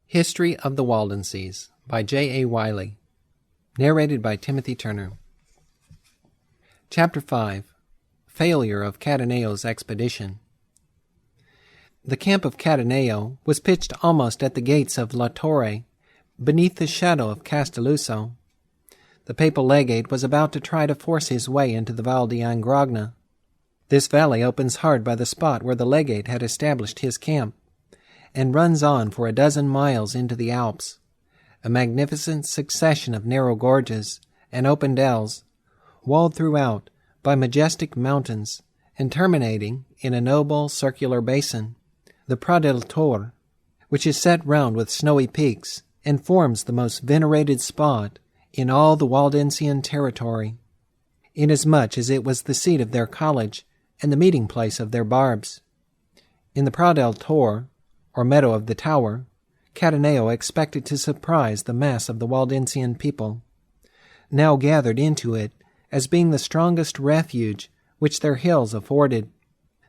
History of the Waldenses by J.A Wylie. Narrated by Timothy Turner. Chapter 5. Failure of Cataneo's Expedition. The camp of Cataneo was pitched almost at the gates of La Torre, beneath the shadow of Castelluso. The papal legate was about to try to force his way into the Val di Angrogna. This valley opens hard by the spot where the legate had established his camp, and runs on for 12 miles into the Alps, a magnificent succession of narrow gorges and open dells, walled throughout by majestic mountains, and terminating in a noble circular basin, the Pra del Tor, which is set round with snowy peaks, and forms the most venerated spot in all the Waldensian territory, inasmuch as it was the seat of their college and the meeting place of their barbs. In the Pra del Tor, or meadow of the Tower, Cataneo expected to surprise the mass of the Waldensian people, now gathered into it as being the strongest refuge which their hills afforded.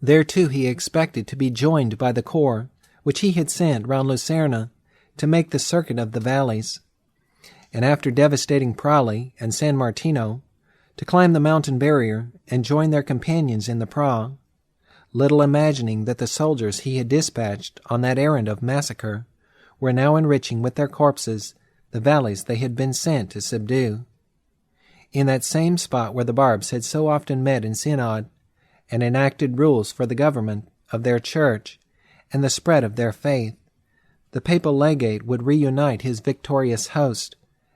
There too he expected to be joined by the corps which he had sent round Lucerna to make the circuit of the valleys, and after devastating Prali and San Martino, to climb the mountain barrier and join their companions in the Pra, little imagining that the soldiers he had dispatched on that errand of massacre were now enriching with their corpses the valleys they had been sent to subdue. In that same spot where the barbs had so often met in synod and enacted rules for the government of their church and the spread of their faith, the papal legate would reunite his victorious host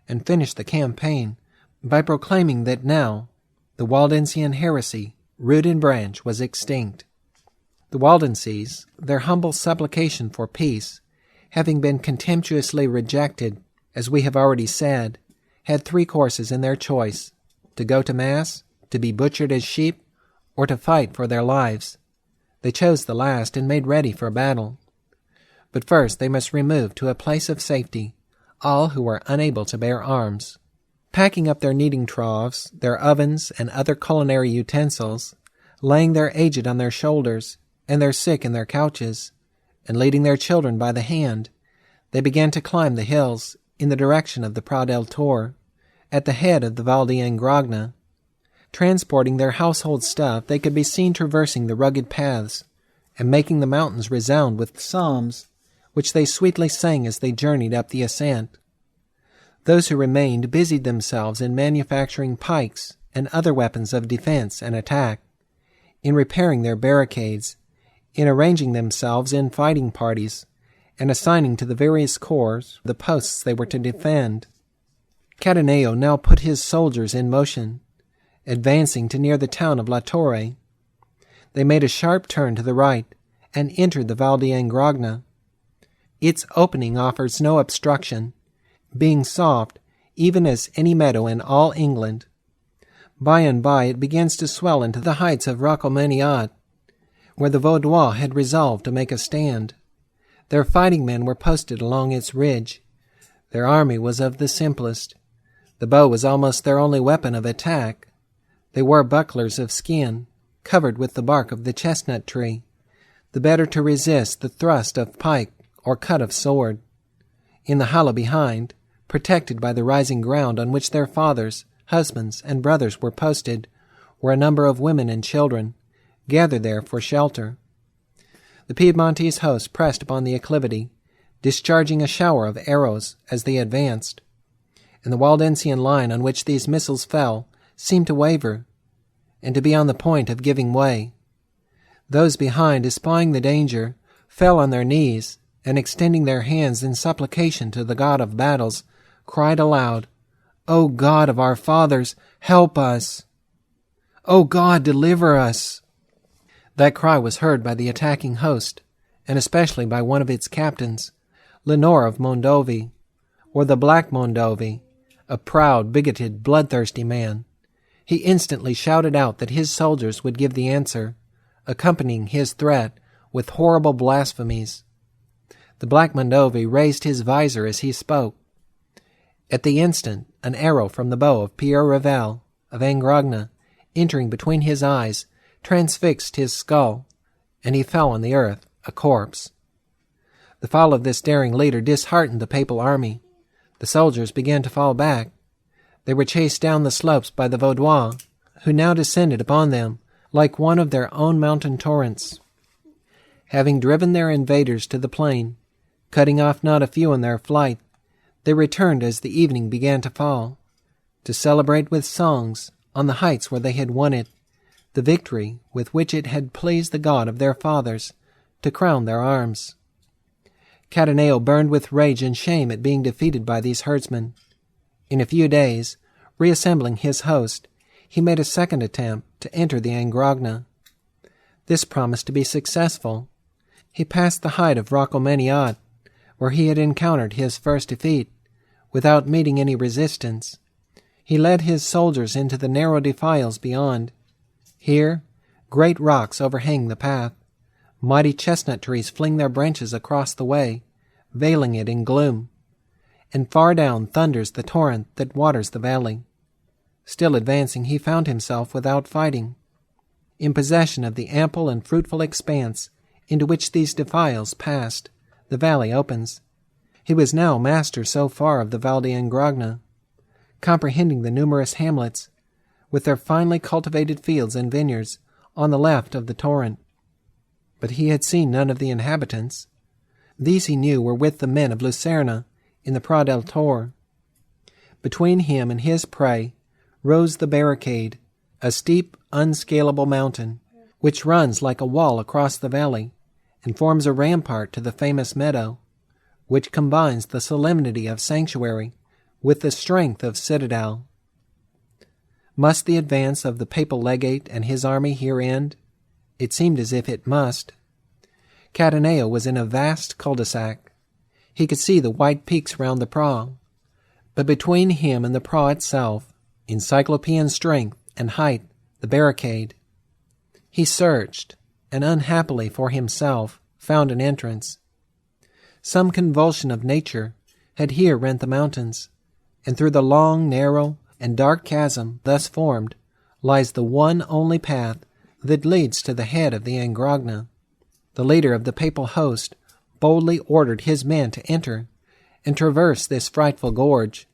and finish the campaign by proclaiming that now the Waldensian heresy, root and branch, was extinct. The Waldenses, their humble supplication for peace, having been contemptuously rejected, as we have already said, had 3 courses in their choice: to go to Mass, to be butchered as sheep, or to fight for their lives. They chose the last and made ready for battle. But first they must remove to a place of safety all who were unable to bear arms. Packing up their kneading troughs, their ovens, and other culinary utensils, laying their aged on their shoulders, and their sick in their couches, and leading their children by the hand, they began to climb the hills in the direction of the Pra del Tor, at the head of the Val di Angrogna. Transporting their household stuff, they could be seen traversing the rugged paths, and making the mountains resound with psalms, which they sweetly sang as they journeyed up the ascent. Those who remained busied themselves in manufacturing pikes and other weapons of defense and attack, in repairing their barricades, in arranging themselves in fighting parties, and assigning to the various corps the posts they were to defend. Cataneo now put his soldiers in motion, advancing to near the town of La Torre. They made a sharp turn to the right, and entered the Val di Angrogna. Its opening offers no obstruction, being soft, even as any meadow in all England. By and by it begins to swell into the heights of Rocomaniat, where the Vaudois had resolved to make a stand. Their fighting men were posted along its ridge. Their army was of the simplest. The bow was almost their only weapon of attack. They wore bucklers of skin, covered with the bark of the chestnut tree, the better to resist the thrust of pike or cut of sword. In the hollow behind, protected by the rising ground on which their fathers, husbands, and brothers were posted, were a number of women and children, gathered there for shelter. The Piedmontese host pressed upon the acclivity, discharging a shower of arrows as they advanced, and the Waldensian line on which these missiles fell seemed to waver, and to be on the point of giving way. Those behind, espying the danger, fell on their knees, and extending their hands in supplication to the God of battles, cried aloud, "O God of our fathers, help us! O God, deliver us!" That cry was heard by the attacking host, and especially by one of its captains, Lenore of Mondovi, or the Black Mondovi, a proud, bigoted, bloodthirsty man. He instantly shouted out that his soldiers would give the answer, accompanying his threat with horrible blasphemies. The Black Mondovi raised his visor as he spoke. At the instant, an arrow from the bow of Pierre Revel of Angrogna, entering between his eyes, transfixed his skull, and he fell on the earth, a corpse. The fall of this daring leader disheartened the papal army. The soldiers began to fall back. They were chased down the slopes by the Vaudois, who now descended upon them like one of their own mountain torrents. Having driven their invaders to the plain, cutting off not a few in their flight, they returned as the evening began to fall, to celebrate with songs, on the heights where they had won it, the victory with which it had pleased the God of their fathers to crown their arms. Cataneo burned with rage and shame at being defeated by these herdsmen. In a few days, reassembling his host, he made a second attempt to enter the Angrogna. This promised to be successful. He passed the height of Rocomaniot, where he had encountered his first defeat, without meeting any resistance. He led his soldiers into the narrow defiles beyond. Here, great rocks overhang the path. Mighty chestnut trees fling their branches across the way, veiling it in gloom. And far down thunders the torrent that waters the valley. Still advancing, he found himself without fighting, in possession of the ample and fruitful expanse into which these defiles passed. The valley opens. He was now master so far of the Val d'Angrogna, comprehending the numerous hamlets, with their finely cultivated fields and vineyards, on the left of the torrent. But he had seen none of the inhabitants. These he knew were with the men of Lucerna in the Pra del Tor. Between him and his prey rose the barricade, a steep, unscalable mountain, which runs like a wall across the valley and forms a rampart to the famous meadow, which combines the solemnity of sanctuary with the strength of citadel. Must the advance of the papal legate and his army here end? It seemed as if it must. Cataneo was in a vast cul-de-sac. He could see the white peaks round the Pra, but between him and the Pra itself, in cyclopean strength and height, the barricade. He searched, and unhappily for himself, found an entrance. Some convulsion of nature had here rent the mountains, and through the long, narrow, and dark chasm thus formed lies the one only path that leads to the head of the Angrogna. The leader of the papal host boldly ordered his men to enter and traverse this frightful gorge,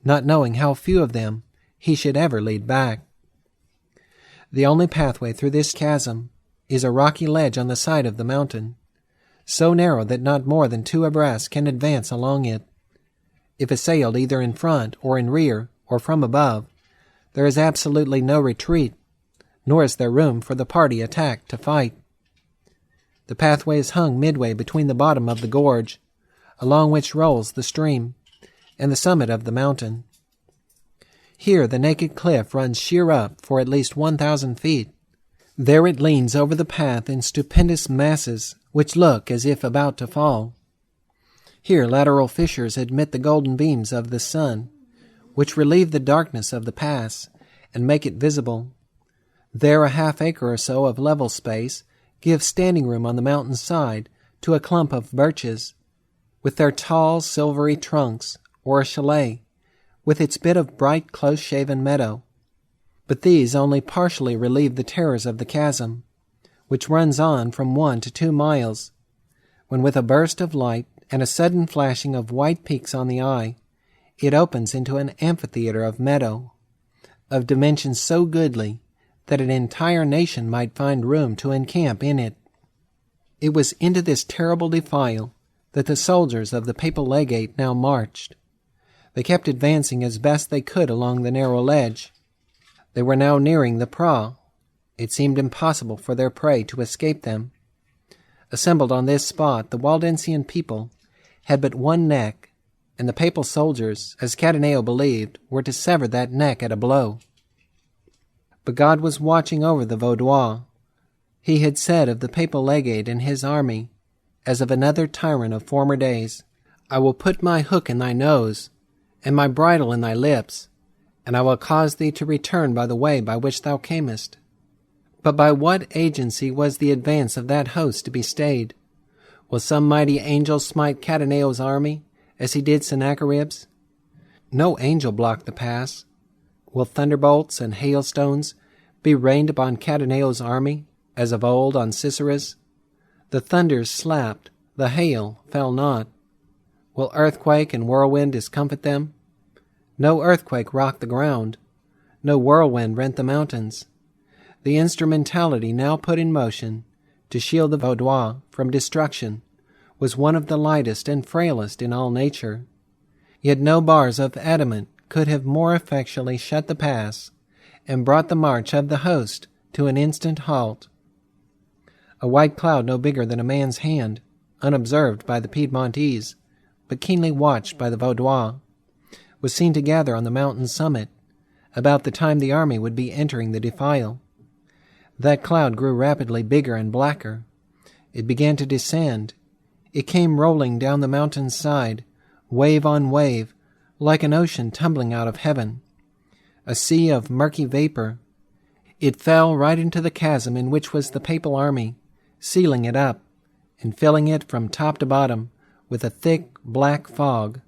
not knowing how few of them he should ever lead back. The only pathway through this chasm is a rocky ledge on the side of the mountain, so narrow that not more than 2 abreast can advance along it. If assailed either in front or in rear or from above, there is absolutely no retreat, nor is there room for the party attacked to fight. The pathway is hung midway between the bottom of the gorge, along which rolls the stream, and the summit of the mountain. Here the naked cliff runs sheer up for at least 1,000 feet. There it leans over the path in stupendous masses which look as if about to fall. Here lateral fissures admit the golden beams of the sun, which relieve the darkness of the pass and make it visible. There a half-acre or so of level space gives standing room on the mountain's side to a clump of birches, with their tall silvery trunks, or a chalet, with its bit of bright close-shaven meadow. But these only partially relieve the terrors of the chasm, which runs on from 1 to 2 miles, when with a burst of light and a sudden flashing of white peaks on the eye, it opens into an amphitheater of meadow, of dimensions so goodly that an entire nation might find room to encamp in it. It was into this terrible defile that the soldiers of the papal legate now marched. They kept advancing as best they could along the narrow ledge. They were now nearing the Pra. It seemed impossible for their prey to escape them. Assembled on this spot, the Waldensian people had but one neck, and the papal soldiers, as Cataneo believed, were to sever that neck at a blow. But God was watching over the Vaudois. He had said of the papal legate and his army, as of another tyrant of former days, "I will put my hook in thy nose, and my bridle in thy lips, and I will cause thee to return by the way by which thou camest." But by what agency was the advance of that host to be stayed? Will some mighty angel smite Cataneo's army, as he did Sennacherib's? No angel blocked the pass. Will thunderbolts and hailstones be rained upon Cataneo's army, as of old on Sisera's? The thunders slapped, The hail fell not. Will earthquake and whirlwind discomfit them? No earthquake rocked the ground. No whirlwind rent the mountains. The instrumentality now put in motion to shield the Vaudois from destruction was one of the lightest and frailest in all nature. Yet no bars of adamant could have more effectually shut the pass and brought the march of the host to an instant halt. A white cloud no bigger than a man's hand, unobserved by the Piedmontese, but keenly watched by the Vaudois, was seen to gather on the mountain summit about the time the army would be entering the defile. That cloud grew rapidly bigger and blacker. It began to descend. It came rolling down the mountain's side, wave on wave, like an ocean tumbling out of heaven. A sea of murky vapor. It fell right into the chasm in which was the papal army, sealing it up, and filling it from top to bottom with a thick black fog.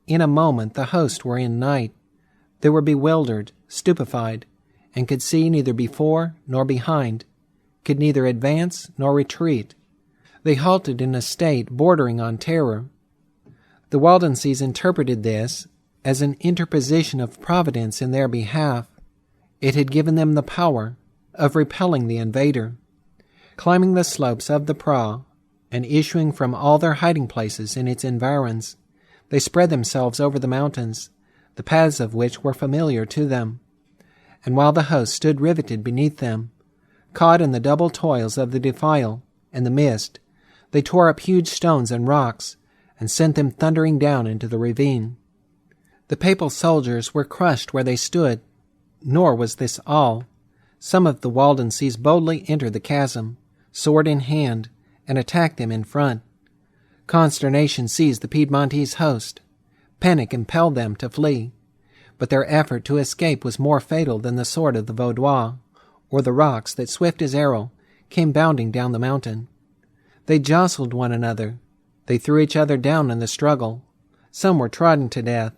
In a moment the host were in night. They were bewildered, stupefied, and could see neither before nor behind, could neither advance nor retreat. They halted in a state bordering on terror. The Waldenses interpreted this as an interposition of Providence in their behalf. It had given them the power of repelling the invader. Climbing the slopes of the Pra, and issuing from all their hiding places in its environs, they spread themselves over the mountains, the paths of which were familiar to them. And while the host stood riveted beneath them, caught in the double toils of the defile and the mist, they tore up huge stones and rocks, and sent them thundering down into the ravine. The papal soldiers were crushed where they stood, nor was this all. Some of the Waldenses boldly entered the chasm, sword in hand, and attacked them in front. Consternation seized the Piedmontese host. Panic impelled them to flee. But their effort to escape was more fatal than the sword of the Vaudois, or the rocks that, swift as arrow, came bounding down the mountain. They jostled one another. They threw each other down in the struggle. Some were trodden to death.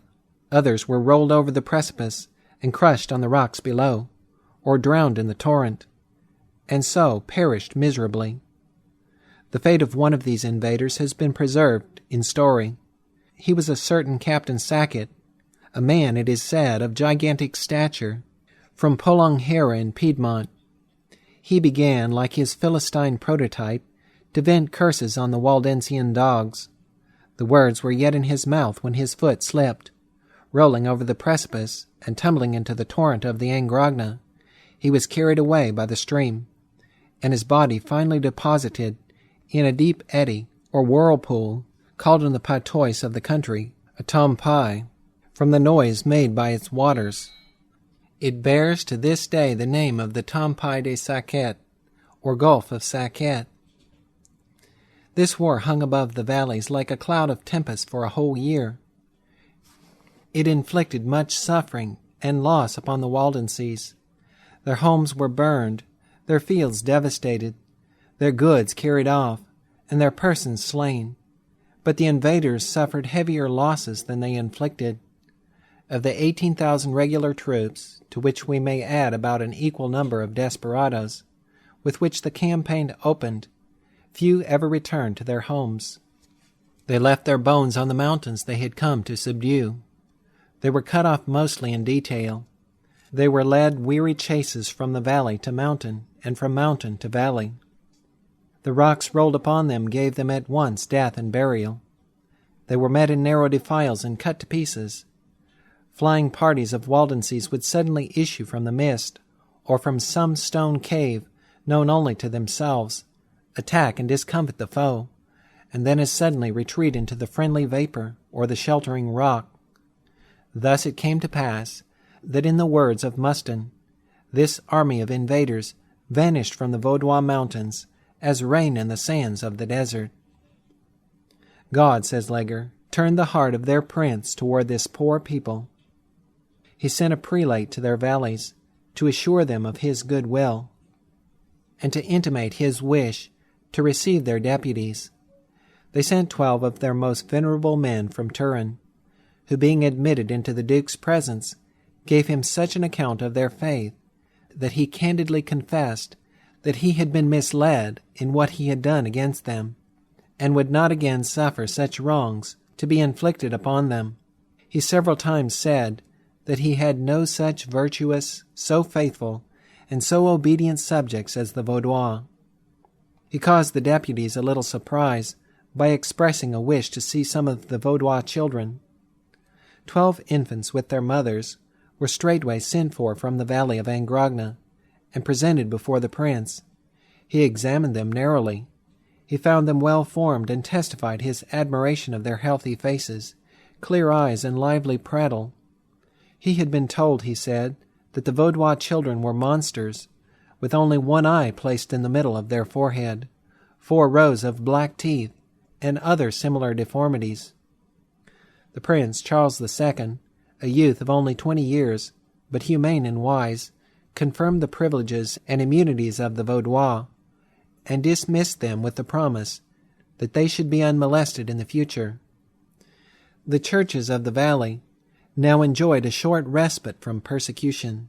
Others were rolled over the precipice and crushed on the rocks below, or drowned in the torrent, and so perished miserably. The fate of one of these invaders has been preserved in story. He was a certain Captain Sackett, a man, it is said, of gigantic stature, from Polonghera in Piedmont. He began, like his Philistine prototype, to vent curses on the Waldensian dogs. The words were yet in his mouth when his foot slipped. Rolling over the precipice and tumbling into the torrent of the Angrogna, he was carried away by the stream, and his body finally deposited in a deep eddy or whirlpool called in the patois of the country a tompai, from the noise made by its waters. It bears to this day the name of the Tompai de Sackett, or Gulf of Sackett. This war hung above the valleys like a cloud of tempest for a whole year. It inflicted much suffering and loss upon the Waldenses. Their homes were burned, their fields devastated, their goods carried off, and their persons slain. But the invaders suffered heavier losses than they inflicted. Of the 18,000 regular troops, to which we may add about an equal number of desperadoes, with which the campaign opened, few ever returned to their homes. They left their bones on the mountains they had come to subdue. They were cut off mostly in detail. They were led weary chases from the valley to mountain, and from mountain to valley. The rocks rolled upon them gave them at once death and burial. They were met in narrow defiles and cut to pieces. Flying parties of Waldenses would suddenly issue from the mist, or from some stone cave known only to themselves, attack and discomfit the foe, and then as suddenly retreat into the friendly vapor or the sheltering rock. Thus it came to pass that, in the words of Muston, this army of invaders vanished from the Vaudois mountains as rain in the sands of the desert. God, says Leger, turned the heart of their prince toward this poor people. He sent a prelate to their valleys to assure them of his good will, and to intimate his wish to receive their deputies. They sent 12 of their most venerable men from Turin, who, being admitted into the Duke's presence, gave him such an account of their faith that he candidly confessed that he had been misled in what he had done against them, and would not again suffer such wrongs to be inflicted upon them. He several times said that he had no such virtuous, so faithful, and so obedient subjects as the Vaudois. He caused the deputies a little surprise by expressing a wish to see some of the Vaudois children. 12 infants with their mothers were straightway sent for from the valley of Angrogna, and presented before the prince. He examined them narrowly. He found them well formed, and testified his admiration of their healthy faces, clear eyes, and lively prattle. He had been told, he said, that the Vaudois children were monsters, with only one eye placed in the middle of their forehead, 4 rows of black teeth, and other similar deformities. The Prince Charles II, a youth of only 20 years, but humane and wise, confirmed the privileges and immunities of the Vaudois, and dismissed them with the promise that they should be unmolested in the future. The churches of the valley now enjoyed a short respite from persecution.